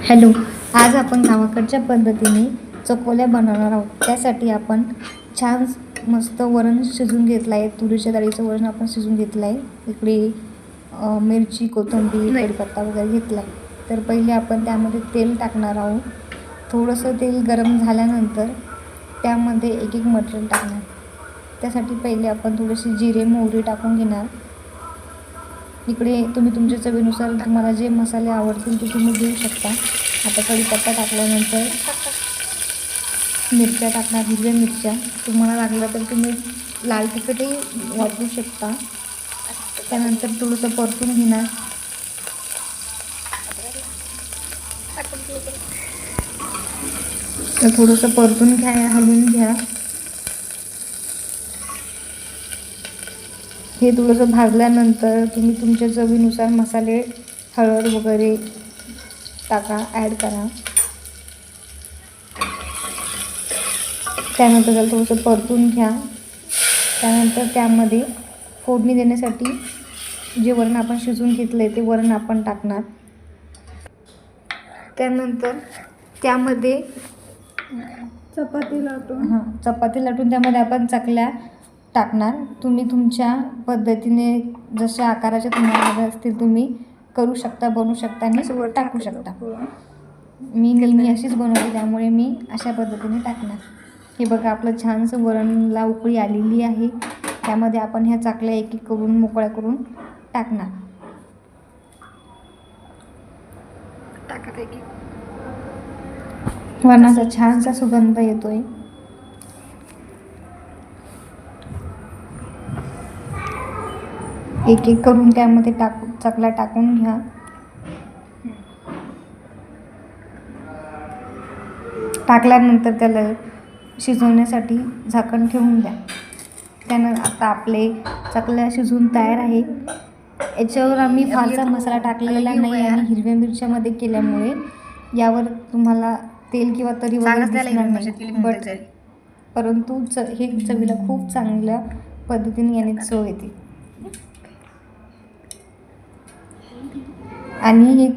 Hello, आज आपण गावाकडच्या पद्धतीने चकोल्या बनवणार आहोत. त्यासाठी आपण छान मस्त वरण शिजवून घेतलं आहे. तुरीच्या डाळीचं वरण आपण शिजवून घेतलं आहे. इकडे मिरची, कोथिंबीर, कढीपत्ता वगैरे घेतला आहे. तर पहिले आपण त्यामध्ये तेल टाकणार आहोत. थोडंसं तेल गरम झाल्यानंतर त्यामध्ये एक एक मटेरियल टाकणार. त्यासाठी पहिले आपण थोडेसे जिरे, मोहरी टाकून घेणार. इकडे तुम्ही तुमच्या चवीनुसार तुम्हाला जे मसाले आवडतील ते तुम्ही घेऊ शकता. आता कढीपत्ता टाकल्यानंतर मिरच्या टाकणार, हिरव्या मिरच्या. तुम्हाला लागलं तर तुम्ही लाल तिखटही वापरू शकता. त्यानंतर थोडंसं परतून घेणार. तर थोडंसं परतून हलवून घ्या. हे थोडंसं भाजल्यानंतर तुम्ही तुमच्या चवीनुसार मसाले, हळद वगैरे टाका, ॲड करा. त्यानंतर त्याला थोडंसं परतून घ्या. त्यानंतर त्यामध्ये फोडणी देण्यासाठी जे वरण आपण शिजवून घेतलं आहे ते वरण आपण टाकणार. त्यानंतर त्यामध्ये चपाती लाटून त्यामध्ये आपण चकल्या टाकणार. तुम्ही तुमच्या पद्धतीने जशा आकाराच्या तुम्हाला हव्या असतील तुम्ही करू शकता, बनवू शकता आणि टाकू शकता. मी नेहमी अशीच बनवते, त्यामुळे मी अशा पद्धतीने टाकणार. हे बघा, आपलं छानसं वरणला उकळी आलेली आहे. त्यामध्ये आपण ह्या चकल्या एक एक करून मोकळ्या करून टाकणार. वरणाचा छानसा सुगंध येतोय. एक एक करून त्यामध्ये चकल्या टाकून घ्या. टाकल्यानंतर त्याला शिजवण्यासाठी झाकण ठेवून द्या. त्यानंतर आता आपले चकल्या शिजवून तयार आहे. याच्यावर आम्ही फारसा मसाला टाकलेला नाही आणि हिरव्या मिरच्यामध्ये केल्यामुळे यावर तुम्हाला तेल किंवा तरी वगैरे दिसणार नाही. परंतु हे चवीला खूप चांगल्या पद्धतीने याने चव येते. आणि हे